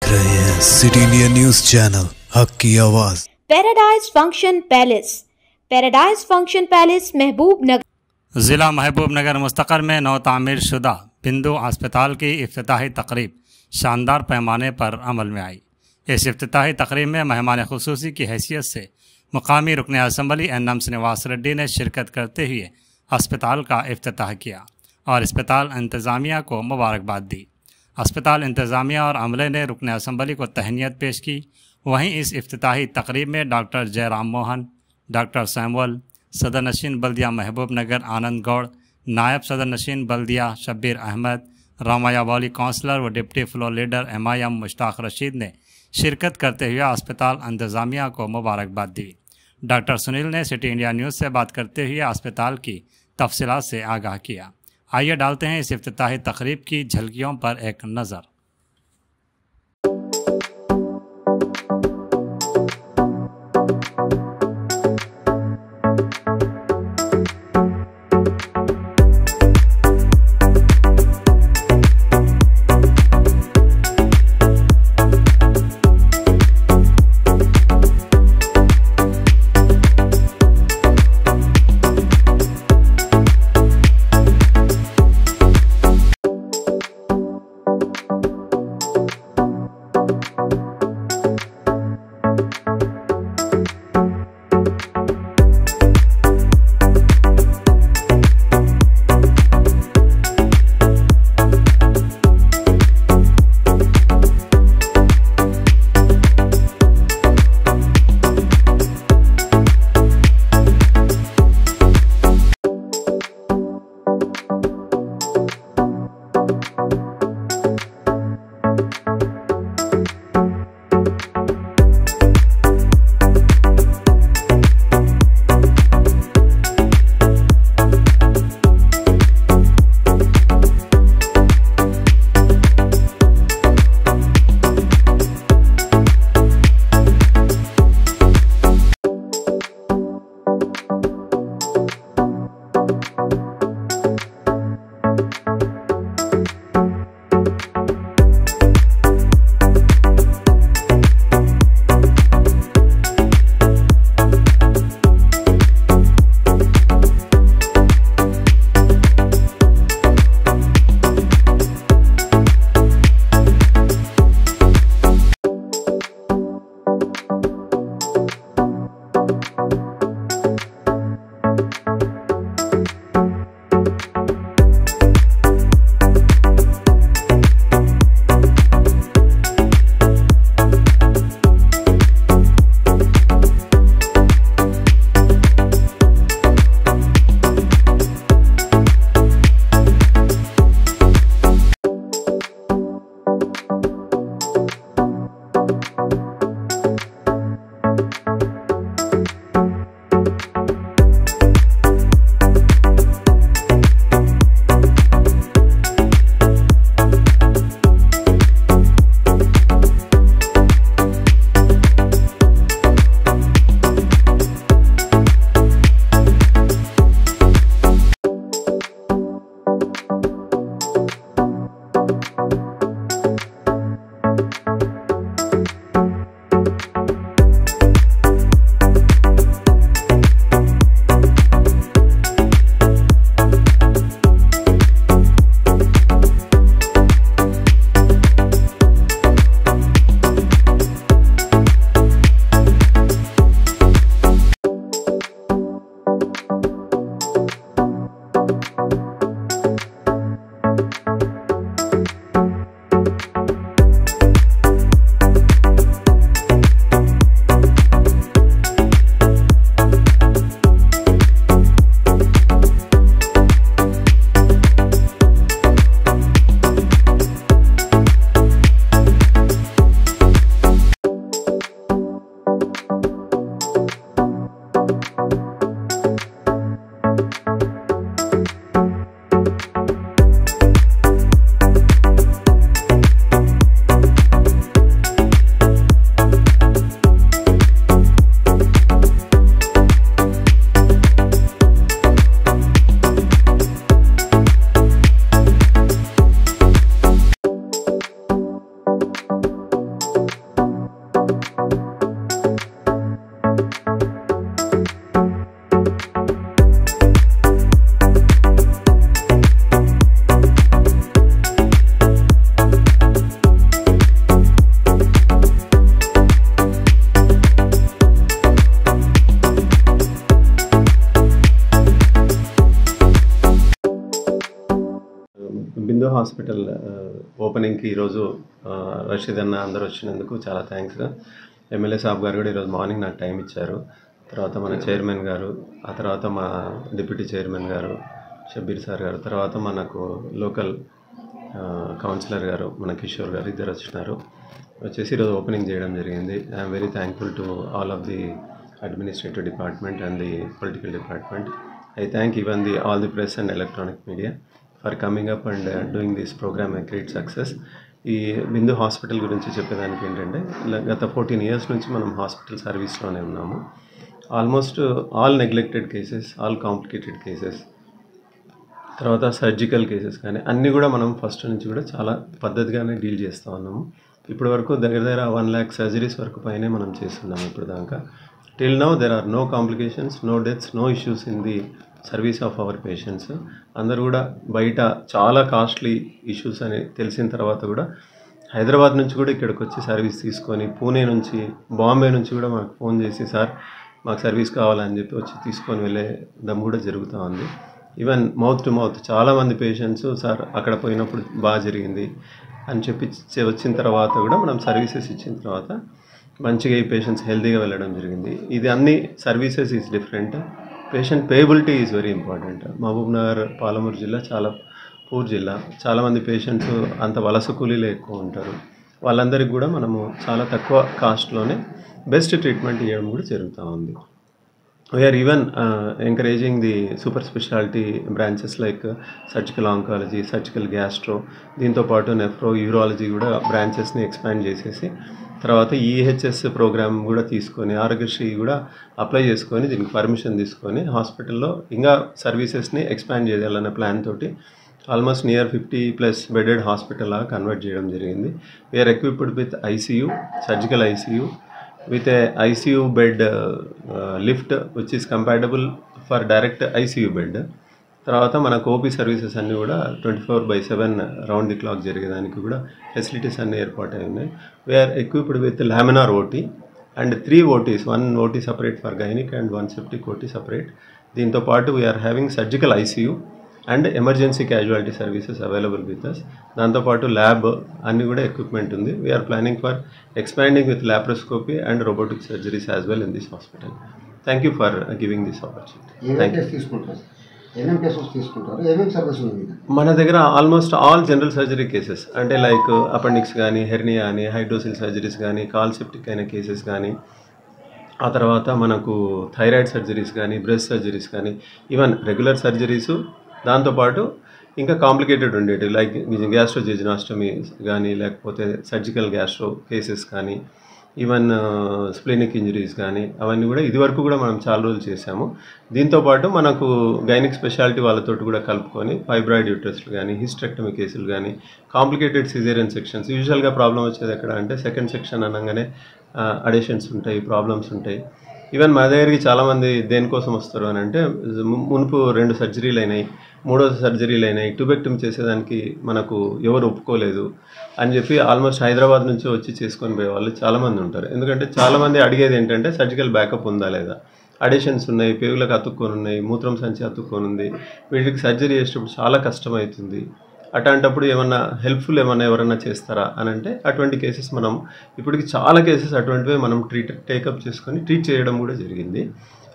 देख रहे हैं सिटी इंडिया न्यूज चैनल हक की आवाज। Paradise function palace. Paradise function palace महबूब नगर ज़िला महबूब नगर मुस्तक़र में नौ तामीर शुदा बिंदु अस्पताल की इफ्तिताही तकरीब शानदार पैमाने पर अमल में आई। इस इफ्तिताही तकरीब में मेहमान खुसूसी की हैसियत से मुकामी रुकन असम्बली एन.एम. श्रीनिवास रेड्डी ने शिरकत करते हुए अस्पताल का इफ्तिताह किया और अस्पताल इंतज़ामिया को मुबारकबाद दी। अस्पताल इंतज़ामिया और अमले ने रुकन असम्बली को तहनीत पेश की। वहीं इस इफ्तिताही तकरीब में doctor Jairam Mohan, doctor Samuel, सदर नशीन बल्दिया महबूब नगर आनंद गौड़, नायब सदर नशीन बल्दिया शब्बीर अहमद, रामाया वाली काउंसलर व deputy floor leader MIM. Mushtaq Rashid ने शिरकत करते हुए अस्पताल इंतज़ामिया को मुबारकबाद दी। डॉक्टर सुनील ने सिटी इंडिया न्यूज़ से बात करते हुए अस्पताल की तफसीलात से आगाह किया। आइए डालते हैं इस इफ्तिताही तकरीब की झलकियों पर एक नज़र। హాస్పిటల్ ఓపెనింగ్కి ఈరోజు రషీద్ అన్న అందరూ వచ్చినందుకు చాలా థ్యాంక్స్. ఎమ్మెల్యే సాబ్ గారు కూడా ఈరోజు మార్నింగ్ నాకు టైం ఇచ్చారు. తర్వాత మన చైర్మన్ గారు, ఆ తర్వాత మా డిప్యూటీ చైర్మన్ గారు షబ్బీర్ సార్ గారు, తర్వాత మనకు లోకల్ కౌన్సిలర్ గారు మన కిషోర్ గారు ఇద్దరు వచ్చేసి ఈరోజు ఓపెనింగ్ చేయడం జరిగింది. I'm very thankful to all of the administrative department and the political department. I thank even all the press and electronic media for coming up and doing this program a great success. ఈ బిందు hospital గురించి చెప్పేదానికి ఏంటంటే గత 14 years నుంచి మనం hospital సర్వీస్లోనే ఉన్నాము. Almost all neglected cases, all complicated cases, తర్వాత surgical cases కానీ అన్నీ కూడా మనం ఫస్ట్ నుంచి కూడా చాలా పద్ధతిగానే డీల్ చేస్తూ ఉన్నాము. ఇప్పటి వరకు దగ్గర 1 lakh సర్జరీస్ వరకు పైనే మనం చేస్తున్నాము ఇప్పుడు దాకా. Till now there are no complications, no deaths, no issues in the service of our patients. అందరూ కూడా బయట చాలా కాస్ట్లీ ఇష్యూస్ అని తెలిసిన తర్వాత కూడా హైదరాబాద్ నుంచి కూడా ఇక్కడికి వచ్చి సర్వీస్ తీసుకొని, పూణే నుంచి, బాంబే నుంచి కూడా మాకు ఫోన్ చేసి సార్ మాకు సర్వీస్ కావాలని చెప్పి వచ్చి తీసుకొని వెళ్ళే దమ్ కూడా జరుగుతూ ఉంది. ఈవెన్ మౌత్ టు మౌత్ చాలామంది పేషెంట్స్ సార్ అక్కడ పోయినప్పుడు బాగా జరిగింది అని చెప్పి వచ్చిన తర్వాత కూడా మనం సర్వీసెస్ ఇచ్చిన తర్వాత మంచిగా ఈ పేషెంట్స్ హెల్తీగా వెళ్ళడం జరిగింది. ఇది అన్ని services is different. Patient payability is very important. Mahabubnagar, Palamuru జిల్లా చాలా పూర్ జిల్లా. చాలామంది పేషెంట్స్ అంత వలస కూలీలే ఎక్కువ ఉంటారు. వాళ్ళందరికీ కూడా మనము చాలా తక్కువ కాస్ట్లోనే బెస్ట్ ట్రీట్మెంట్ ఇవ్వడం కూడా జరుగుతూ ఉంది. We are even encouraging the super speciality branches like surgical oncology, surgical gastro, దీంతోపాటు నెఫ్రో, యూరాలజీ కూడా బ్రాంచెస్ని ఎక్స్పాండ్ చేసేసి తర్వాత ఈహెచ్ఎస్ ప్రోగ్రామ్ కూడా తీసుకొని ఆరోగ్యశ్రీ కూడా అప్లై చేసుకొని దీనికి పర్మిషన్ తీసుకొని హాస్పిటల్లో ఇంకా సర్వీసెస్ని ఎక్స్పాండ్ చేయాలనే ప్లాన్ తోటి ఆల్మోస్ట్ నియర్ 50+ బెడెడ్ హాస్పిటల్ లాగా కన్వర్ట్ చేయడం జరిగింది. We are equipped with ICU, surgical ICU with a ICU bed lift which is compatible for direct ICU bed. తర్వాత మనకు ఓపీ సర్వీసెస్ అన్నీ కూడా 24/7 రౌండ్ ది క్లాక్ జరిగేదానికి కూడా ఫెసిలిటీస్ అన్నీ ఏర్పాటు ఉన్నాయి. We're equipped with laminar OT and 3 OTs, 1 OT separate for gynaec and 1 septic OT separate. దీంతోపాటు we're having surgical ICU and emergency casualty services available with us. దాంతోపాటు lab అన్నీ కూడా equipment ఉంది. We're planning for expanding with laparoscopy and robotic surgeries as well in this hospital. Thank you for giving this opportunity. మన దగ్గర almost all general surgery cases అంటే like appendix కానీ, hernia కానీ, hydrocele surgeries కానీ, కాల్సెప్టిక్ అయిన cases కానీ, ఆ తర్వాత మనకు థైరాయిడ్ సర్జరీస్ కానీ, బ్రెస్ట్ సర్జరీస్ కానీ, ఈవెన్ రెగ్యులర్ సర్జరీసు, దాంతోపాటు ఇంకా కాంప్లికేటెడ్ ఉండేవి లైక్ గ్యాస్ట్రోజెజినాస్టమీ కానీ, లేకపోతే సర్జికల్ గ్యాస్ట్రో కేసెస్ కానీ, ఈవెన్ స్ప్లీనిక్ ఇంజరీస్ కానీ, అవన్నీ కూడా ఇదివరకు కూడా మనం చాలా రోజులు చేసాము. దీంతోపాటు మనకు గైనిక్ స్పెషాలిటీ వాళ్ళతో కూడా కలుపుకొని ఫైబ్రాయిడ్ యూట్రస్లు కానీ, హిస్టెక్టమీ కేసులు కానీ, కాంప్లికేటెడ్ సిజేరియన్ సెక్షన్స్. యూజువల్గా ప్రాబ్లం వచ్చేది ఎక్కడ అంటే సెకండ్ సెక్షన్ అనగానే అడిషన్స్ ఉంటాయి, ప్రాబ్లమ్స్ ఉంటాయి. ఈవెన్ మా దగ్గరికి చాలామంది దేనికోసం వస్తారు అని అంటే మునుపు 2 సర్జరీలు అయినాయి, 3వ సర్జరీలు అయినాయి, ట్యూబెక్టమీ చేసేదానికి మనకు ఎవరు ఒప్పుకోలేదు అని చెప్పి ఆల్మోస్ట్ హైదరాబాద్ నుంచి వచ్చి చేసుకొని పోయే వాళ్ళు చాలామంది ఉంటారు. ఎందుకంటే చాలామంది అడిగేది ఏంటంటే సర్జికల్ బ్యాకప్ ఉందా లేదా, అడిషన్స్ ఉన్నాయి, పేగులకు అతుక్కొని ఉన్నాయి, మూత్రం సంచి అతుక్కొని ఉంది, వీటికి సర్జరీ చేసేటప్పుడు చాలా కష్టమవుతుంది. అట్లాంటప్పుడు ఏమన్నా హెల్ప్ఫుల్ ఏమన్నా ఎవరన్నా చేస్తారా అని అంటే అటువంటి కేసెస్ మనం ఇప్పటికి చాలా కేసెస్ అటువంటివే మనం టేకప్ చేసుకొని ట్రీట్ చేయడం కూడా జరిగింది.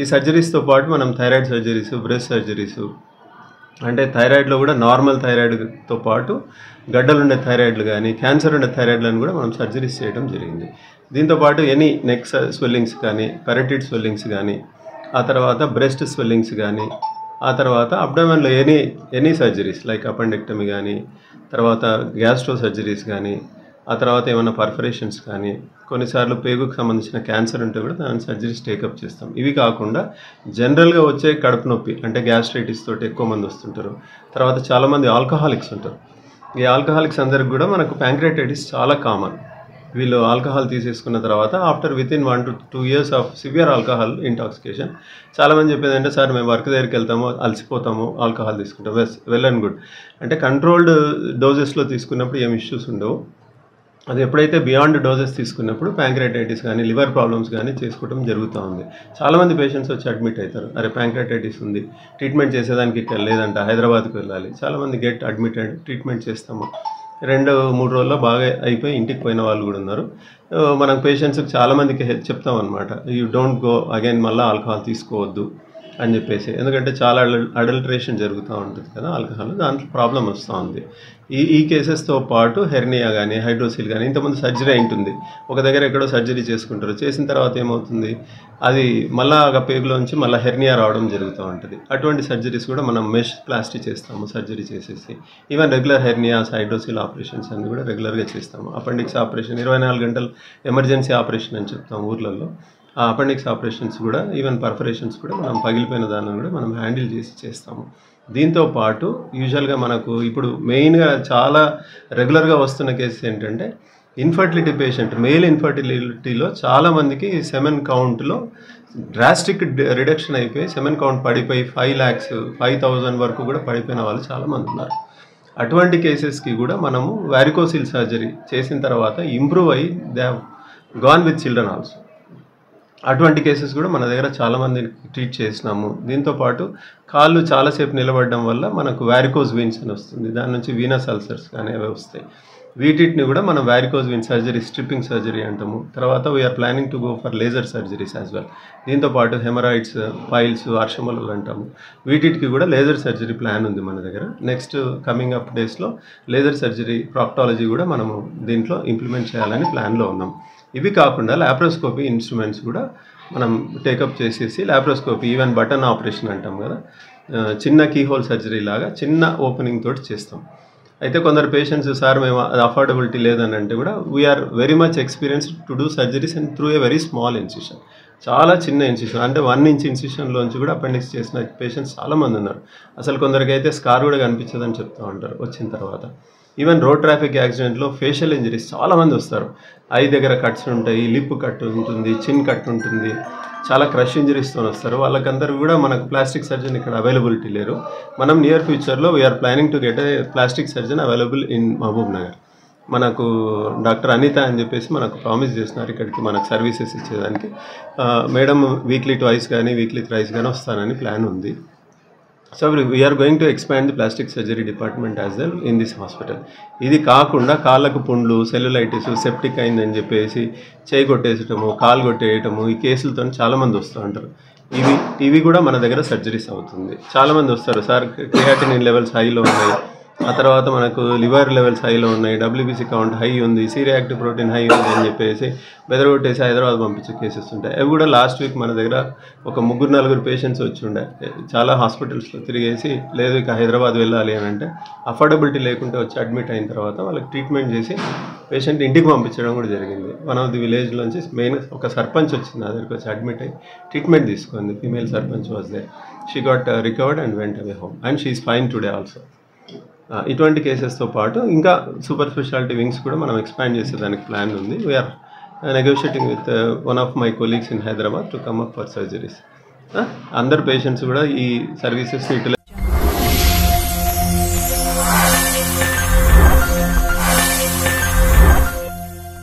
ఈ సర్జరీస్తో పాటు మనం థైరాయిడ్ సర్జరీస్, బ్రెస్ట్ సర్జరీస్ అంటే థైరాయిడ్లో కూడా నార్మల్ థైరాయిడ్తో పాటు గడ్డలు ఉండే థైరాయిడ్లు కానీ, క్యాన్సర్ ఉండే థైరాయిడ్లను కూడా మనం సర్జరీస్ చేయడం జరిగింది. దీంతోపాటు ఎనీ నెక్ స్వెల్లింగ్స్ కానీ, పెరటిడ్ స్వెల్లింగ్స్ కానీ, ఆ తర్వాత బ్రెస్ట్ స్వెల్లింగ్స్ కానీ, ఆ తర్వాత అబ్డోమెన్లో ఎనీ సర్జరీస్ లైక్ అపెండెక్టమీ కానీ, తర్వాత గ్యాస్ట్రో సర్జరీస్ కానీ, ఆ తర్వాత ఏమైనా పర్ఫరేషన్స్ కానీ, కొన్నిసార్లు పేగుకు సంబంధించిన క్యాన్సర్ ఉంటే కూడా దాని సర్జరీస్ టేకప్ చేస్తాం. ఇవి కాకుండా జనరల్గా వచ్చే కడుపు నొప్పి అంటే గ్యాస్ట్రైటిస్ తోటి ఎక్కువ మంది వస్తుంటారు. తర్వాత చాలామంది ఆల్కహాలిక్స్ ఉంటారు. ఈ ఆల్కహాలిక్స్ అందరికి కూడా మనకు ప్యాంక్రియాటైటిస్ చాలా కామన్. వీళ్ళు ఆల్కహాల్ తీసేసుకున్న తర్వాత after within 1 to 2 years of severe alcohol intoxication చాలామంది చెప్పేది అంటే సార్ మేము వర్క్ దగ్గరికి వెళ్తాము, అలసిపోతాము, ఆల్కహాల్ తీసుకుంటాం. Well and good. అంటే కంట్రోల్డ్ డోజెస్లో తీసుకున్నప్పుడు ఏం ఇష్యూస్ ఉండవు. అది ఎప్పుడైతే బియాండ్ డోసెస్ తీసుకున్నప్పుడు ప్యాంక్రియాటైటిస్ కానీ లివర్ ప్రాబ్లమ్స్ కానీ చేసుకోవడం జరుగుతూ ఉంది. చాలామంది పేషెంట్స్ వచ్చి అడ్మిట్ అవుతారు, అరే ప్యాంక్రియాటైటిస్ ఉంది, ట్రీట్మెంట్ చేసేదానికి ఇక్కడ లేదంట, హైదరాబాద్కి వెళ్ళాలి. చాలామంది గెట్ అడ్మిటెడ్, ట్రీట్మెంట్ చేస్తాము, 2-3 రోజుల్లో బాగా అయిపోయి ఇంటికి పోయిన వాళ్ళు కూడా ఉన్నారు. మనం పేషెంట్స్కి చాలామందికి చెప్తాం అనమాట, యూ డోంట్ గో అగైన్, మళ్ళీ ఆల్కహాల్ తీసుకోవద్దు అని చెప్పేసి. ఎందుకంటే చాలా అడల్టరేషన్ జరుగుతూ ఉంటుంది కదా ఆల్కహాల్, దాంట్లో ప్రాబ్లం వస్తూ ఉంది. ఈ కేసెస్తో పాటు హెర్నియా కానీ హైడ్రోసిల్ కానీ ఇంతకుముందు సర్జరీ ఉంటుంది, ఒక దగ్గర ఎక్కడో సర్జరీ చేసుకుంటారు, చేసిన తర్వాత ఏమవుతుంది, అది మళ్ళా పేగులోంచి మళ్ళీ హెర్నియా రావడం జరుగుతూ ఉంటుంది. అటువంటి సర్జరీస్ కూడా మనం మెష్ ప్లాస్టీ చేస్తాము, సర్జరీ చేసేసి. Even regular hernias, hydrocele operations అన్ని కూడా రెగ్యులర్గా చేస్తాము. అపెండిక్స్ ఆపరేషన్ 24 గంటలు ఎమర్జెన్సీ ఆపరేషన్ అని చెప్తాం ఊర్లలో. ఆ అపెండిక్స్ ఆపరేషన్స్ కూడా, ఈవెన్ పర్ఫరేషన్స్ కూడా మనం పగిలిపోయిన దాన్ని కూడా మనం హ్యాండిల్ చేస్తాము. దీంతో పాటు యూజువల్గా మనకు ఇప్పుడు మెయిన్గా చాలా రెగ్యులర్గా వస్తున్న కేసెస్ ఏంటంటే ఇన్ఫర్టిలిటీ పేషెంట్, మేల్ ఇన్ఫర్టిలిటీలో చాలామందికి సెమెన్ కౌంట్లో డ్రాస్టిక్ రిడక్షన్ అయిపోయి సెమెన్ కౌంట్ పడిపోయి 5 lakhs 5,000 వరకు కూడా పడిపోయిన వాళ్ళు చాలామంది ఉన్నారు. అటువంటి కేసెస్కి కూడా మనము వారికోసిల్ సర్జరీ చేసిన తర్వాత ఇంప్రూవ్ అయ్యి they have gone with children also. అటువంటి కేసెస్ కూడా మన దగ్గర చాలామంది ట్రీట్ చేసినాము. దీంతోపాటు కాళ్ళు చాలాసేపు నిలబడడం వల్ల మనకు వారికోజ్ వీన్స్ అని వస్తుంది, దాని నుంచి వీనస్ అల్సర్స్ కానీ అవి వస్తాయి. వీటిని కూడా మనం varicose vein surgery, stripping surgery అంటాము. తర్వాత we are planning to go for laser surgeries as well. దీంతోపాటు హెమరాయిడ్స్, పైల్స్, అర్షమలలు అంటాము, వీటికి కూడా లేజర్ సర్జరీ ప్లాన్ ఉంది మన దగ్గర. నెక్స్ట్ కమింగ్ అప్ డేస్లో లేజర్ సర్జరీ, ప్రాక్టాలజీ కూడా మనము దీంట్లో ఇంప్లిమెంట్ చేయాలని ప్లాన్లో ఉన్నాం. ఇవి కాకుండా లాప్రోస్కోపీ ఇన్స్ట్రుమెంట్స్ కూడా మనం టేకప్ చేసేసి, లాప్రోస్కోపీ ఈవెన్ బటన్ ఆపరేషన్ అంటాం కదా, చిన్న కీహోల్ సర్జరీ లాగా చిన్న ఓపెనింగ్ తోటి చేస్తాం. అయితే కొందరు పేషెంట్స్, సార్ మేము అది అఫోర్డబిలిటీ లేదని అంటే కూడా we are very much experienced to do surgeries and through a very small incision, చాలా చిన్న ఇన్సిషన్, అంటే 1 inch ఇన్సిషన్లోంచి కూడా అపెండిక్స్ చేసిన పేషెంట్స్ చాలామంది ఉన్నారు. అసలు కొందరికి అయితే స్కార్ కూడా కనిపించదని చెప్తూ ఉంటారు వచ్చిన తర్వాత. ఈవెన్ రోడ్ ట్రాఫిక్ యాక్సిడెంట్లో ఫేషియల్ ఇంజరీస్ చాలామంది వస్తారు, ఐ దగ్గర కట్స్ ఉంటాయి, లిప్ కట్ ఉంటుంది, చిన్ కట్ ఉంటుంది, చాలా క్రష్ ఇంజరీస్తో వస్తారు. వాళ్ళకందరూ కూడా మనకు ప్లాస్టిక్ సర్జన్ ఇక్కడ అవైలబిలిటీ లేరు. మనం నియర్ ఫ్యూచర్లో we are planning to get a plastic surgeon available in Mahbubnagar. మనకు డాక్టర్ అనిత అని చెప్పేసి మనకు ప్రామిస్ చేస్తున్నారు ఇక్కడికి మనకు సర్వీసెస్ ఇచ్చేదానికి. మేడం వీక్లీ 2 కానీ వీక్లీ 3 కానీ వస్తానని ప్లాన్ ఉంది. So we are going to expand the plastic surgery department as well in this hospital. ఇది కాకుండా కాళ్ళకు పుండ్లు, సెల్యులైటిస్, సెప్టిక్ అయిందని చెప్పేసి చేయి కొట్టేయటము, కాలు కొట్టేయటము, ఈ కేసులతో చాలామంది వస్తూ ఉంటారు. ఇవి కూడా మన దగ్గర సర్జరీస్ అవుతుంది. చాలామంది వస్తారు, సార్ క్రియాటినిన్ లెవెల్స్ హైలో ఉన్నాయి, ఆ తర్వాత మనకు లివర్ లెవెల్స్ హైలో ఉన్నాయి, WBC కౌంట్ హై ఉంది, C reactive protein హై ఉంది అని చెప్పేసి బెదరగొట్టేసి హైదరాబాద్ పంపించే కేసెస్ ఉంటాయి. అవి కూడా లాస్ట్ వీక్ మన దగ్గర ఒక 3-4 పేషెంట్స్ వచ్చి ఉండే. చాలా హాస్పిటల్స్లో తిరిగేసి లేదు ఇక హైదరాబాద్ వెళ్ళాలి అని అంటే అఫోర్డబిలిటీ లేకుంటే వచ్చి అడ్మిట్ అయిన తర్వాత వాళ్ళకి ట్రీట్మెంట్ చేసి పేషెంట్ ఇంటికి పంపించడం కూడా జరిగింది. వన్ ఆఫ్ ది విలేజ్లోంచి మెయిన్ ఒక సర్పంచ్ వచ్చింది, నా దగ్గరికి వచ్చి అడ్మిట్ అయ్యి ట్రీట్మెంట్ తీసుకుంది. Female sarpanch was there, she got recovered and went away home and she is fine today also. ఇటువంటి కేసెస్తో పాటు ఇంకా సూపర్ స్పెషాలిటీ వింగ్స్ కూడా మనం ఎక్స్పాండ్ చేసేదానికి ప్లాన్ ఉంది. We are negotiating with one of my colleagues in Hyderabad to come up for surgeries. అందరు patients కూడా ఈ సర్వీసెస్ని